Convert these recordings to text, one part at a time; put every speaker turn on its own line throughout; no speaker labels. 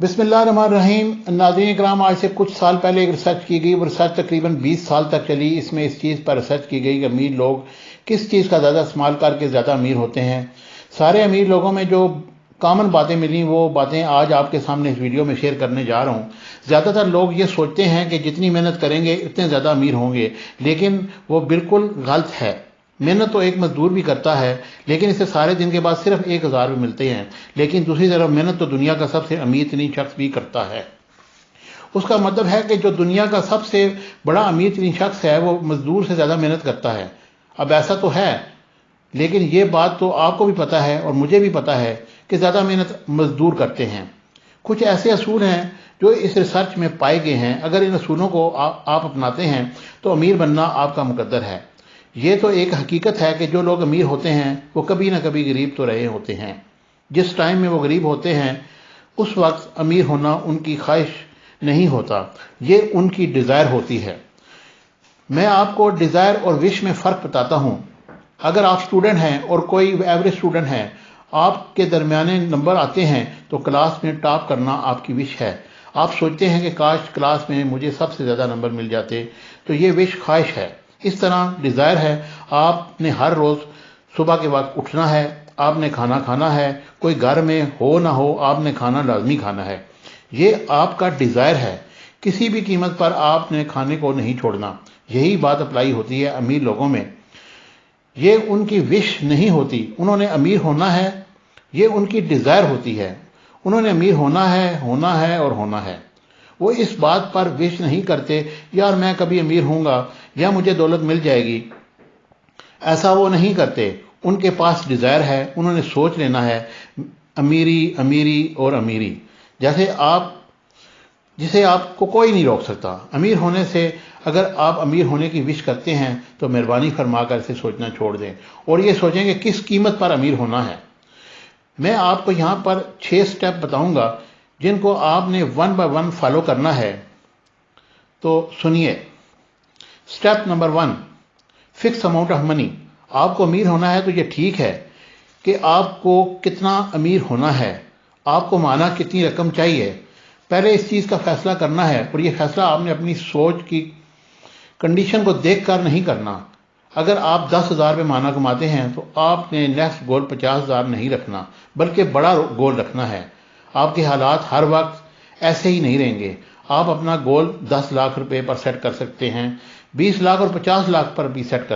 बिस्मिल्लाहिर्रहमानिर्रहीम। नाज़रीन इकराम, आज से कुछ साल पहले एक रिसर्च की गई। वो रिसर्च तकरीबन 20 साल तक चली। इसमें इस चीज़ पर रिसर्च की गई कि अमीर लोग किस चीज़ का ज़्यादा इस्तेमाल करके ज़्यादा अमीर होते हैं। सारे अमीर लोगों में जो कॉमन बातें मिली वो बातें आज आपके सामने इस वीडियो में शेयर करने जा रहा हूँ। ज़्यादातर लोग ये सोचते हैं कि जितनी मेहनत करेंगे उतने ज़्यादा अमीर होंगे, लेकिन वो बिल्कुल गलत है। मेहनत तो एक मजदूर भी करता है, लेकिन इसे सारे दिन के बाद सिर्फ 1,000 भी मिलते हैं। लेकिन दूसरी तरफ मेहनत तो दुनिया का सबसे अमीर तरीन शख्स भी करता है। उसका मतलब है कि जो दुनिया का सबसे बड़ा अमीर तरीन शख्स है वो मजदूर से ज़्यादा मेहनत करता है। अब ऐसा तो है, लेकिन ये बात तो आपको भी पता है और मुझे भी पता है कि ज़्यादा मेहनत मजदूर करते हैं। कुछ ऐसे असूल हैं जो इस रिसर्च में पाए गए हैं। अगर इन असूलों को आप अपनाते हैं तो अमीर बनना आपका मुकद्दर है। ये तो एक हकीकत है कि जो लोग अमीर होते हैं वो कभी ना कभी गरीब तो रहे होते हैं। जिस टाइम में वो गरीब होते हैं उस वक्त अमीर होना उनकी ख्वाहिश नहीं होता, ये उनकी डिज़ायर होती है। मैं आपको डिज़ायर और विश में फ़र्क बताता हूँ। अगर आप स्टूडेंट हैं और कोई एवरेज स्टूडेंट हैं, आपके दरमियाने नंबर आते हैं तो क्लास में टॉप करना आपकी विश है। आप सोचते हैं कि काश क्लास में मुझे सबसे ज़्यादा नंबर मिल जाते, तो ये विश ख्वाहिश है। इस तरह डिज़ायर है। आपने हर रोज़ सुबह के वक्त उठना है, आपने खाना खाना है, कोई घर में हो ना हो आपने खाना लाजमी खाना है। ये आपका डिज़ायर है। किसी भी कीमत पर आपने खाने को नहीं छोड़ना। यही बात अप्लाई होती है अमीर लोगों में। ये उनकी विश नहीं होती, उन्होंने अमीर होना है, ये उनकी डिज़ायर होती है। उन्होंने अमीर होना है और होना है। वो इस बात पर विश नहीं करते यार मैं कभी अमीर होऊंगा या मुझे दौलत मिल जाएगी। ऐसा वो नहीं करते। उनके पास डिज़ायर है, उन्होंने सोच लेना है अमीरी अमीरी और अमीरी। जिसे आपको कोई नहीं रोक सकता अमीर होने से। अगर आप अमीर होने की विश करते हैं तो मेहरबानी फरमा कर इसे सोचना छोड़ दें और ये सोचें कि किस कीमत पर अमीर होना है। मैं आपको यहाँ पर 6 स्टेप बताऊंगा जिनको आपने 1 बाय 1 फॉलो करना है। तो सुनिए। Step number 1, fix amount of money. आपको अमीर होना है तो ये ठीक है कि आपको कितना अमीर होना है, आपको माना कितनी रकम चाहिए। पहले इस चीज़ का फैसला करना है और ये फैसला आपने अपनी सोच की कंडीशन को देख कर नहीं करना। अगर आप 10,000 रुपये माना कमाते हैं तो आपने नेक्स्ट गोल 50,000 नहीं रखना, बल्कि बड़ा गोल रखना है। आपके हालात हर वक्त ऐसे ही नहीं रहेंगे। आप अपना गोल 10 लाख रुपए पर सेट कर सकते हैं, 20 लाख और 50 लाख पर भी सेट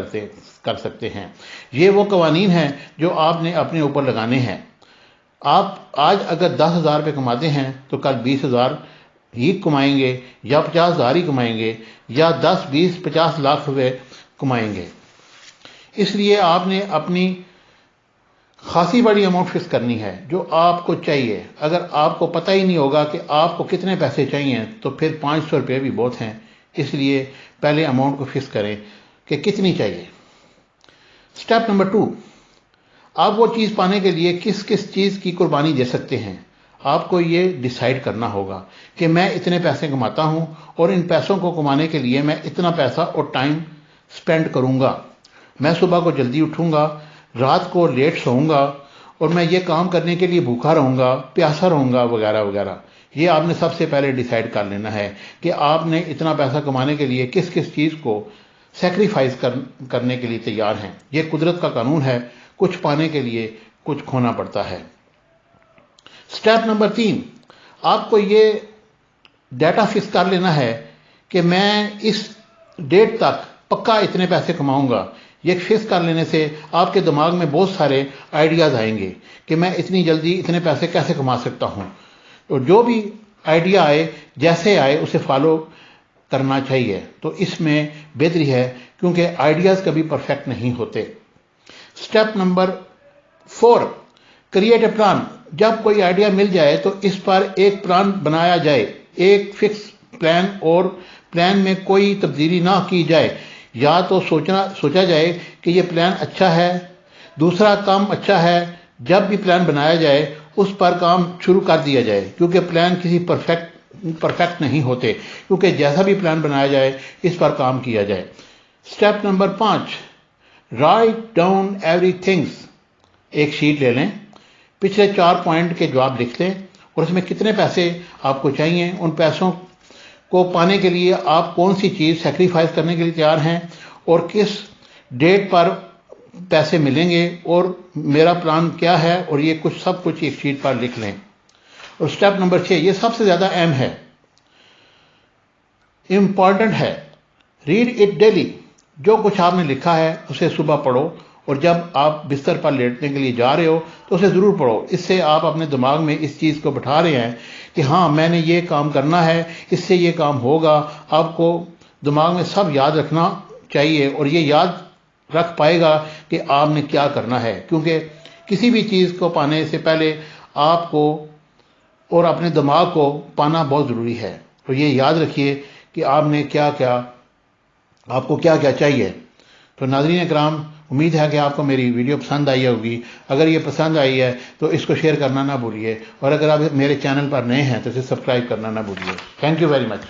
कर सकते हैं। ये वो कवानीन हैं जो आपने अपने ऊपर लगाने हैं। आप आज अगर 10,000 रुपये कमाते हैं तो कल 20,000 ही कमाएंगे या 50,000 ही कमाएंगे या 10, 20, 50 लाख रुपए कमाएंगे। इसलिए आपने अपनी खासी बड़ी अमाउंट फिक्स करनी है जो आपको चाहिए। अगर आपको पता ही नहीं होगा कि आपको कितने पैसे चाहिए तो फिर 500 रुपये भी बहुत हैं। इसलिए पहले अमाउंट को फिक्स करें कि कितनी चाहिए। स्टेप नंबर 2, आप वो चीज़ पाने के लिए किस किस चीज़ की कुर्बानी दे सकते हैं। आपको ये डिसाइड करना होगा कि मैं इतने पैसे कमाता हूँ और इन पैसों को कमाने के लिए मैं इतना पैसा और टाइम स्पेंड करूँगा। मैं सुबह को जल्दी उठूँगा, रात को लेट सोऊंगा और मैं ये काम करने के लिए भूखा रहूँगा, प्यासा रहूँगा, वगैरह वगैरह। ये आपने सबसे पहले डिसाइड कर लेना है कि आपने इतना पैसा कमाने के लिए किस किस चीज़ को सेक्रीफाइस करने के लिए तैयार हैं। ये कुदरत का कानून है, कुछ पाने के लिए कुछ खोना पड़ता है। स्टेप नंबर 3, आपको ये डाटा फिक्स कर लेना है कि मैं इस डेट तक पक्का इतने पैसे कमाऊंगा। ये फिक्स कर लेने से आपके दिमाग में बहुत सारे आइडियाज़ आएंगे कि मैं इतनी जल्दी इतने पैसे कैसे कमा सकता हूँ। तो जो भी आइडिया आए, जैसे आए, उसे फॉलो करना चाहिए। तो इसमें बेहतरी है क्योंकि आइडियाज़ कभी परफेक्ट नहीं होते। Step number 4, create a plan. जब कोई आइडिया मिल जाए तो इस पर एक प्लान बनाया जाए, एक फिक्स प्लान, और प्लान में कोई तब्दीली ना की जाए। या तो सोचा जाए कि ये प्लान अच्छा है, दूसरा काम अच्छा है। जब भी प्लान बनाया जाए उस पर काम शुरू कर दिया जाए, क्योंकि प्लान किसी परफेक्ट नहीं होते, क्योंकि जैसा भी प्लान बनाया जाए इस पर काम किया जाए। Step number 5, write down everything's. एक शीट ले लें, पिछले 4 पॉइंट के जवाब लिख लें और उसमें कितने पैसे आपको चाहिए, उन पैसों को पाने के लिए आप कौन सी चीज़ सेक्रीफाइस करने के लिए तैयार हैं और किस डेट पर पैसे मिलेंगे और मेरा प्लान क्या है, और ये सब कुछ एक शीट पर लिख लें। और स्टेप नंबर 6, ये सबसे ज़्यादा अहम है, इम्पॉर्टेंट है, रीड इट डेली। जो कुछ आपने लिखा है उसे सुबह पढ़ो, और जब आप बिस्तर पर लेटने के लिए जा रहे हो तो उसे ज़रूर पढ़ो। इससे आप अपने दिमाग में इस चीज़ को बिठा रहे हैं कि हाँ मैंने ये काम करना है, इससे ये काम होगा। आपको दिमाग में सब याद रखना चाहिए, और ये याद रख पाएगा कि आपने क्या करना है, क्योंकि किसी भी चीज़ को पाने से पहले आपको और अपने दिमाग को पाना बहुत ज़रूरी है। तो ये याद रखिए कि आपने आपको क्या क्या चाहिए। तो नाज़रीन इकराम, उम्मीद है कि आपको मेरी वीडियो पसंद आई होगी। अगर ये पसंद आई है तो इसको शेयर करना ना भूलिए, और अगर आप मेरे चैनल पर नए हैं तो इसे सब्सक्राइब करना ना भूलिए। Thank you very much.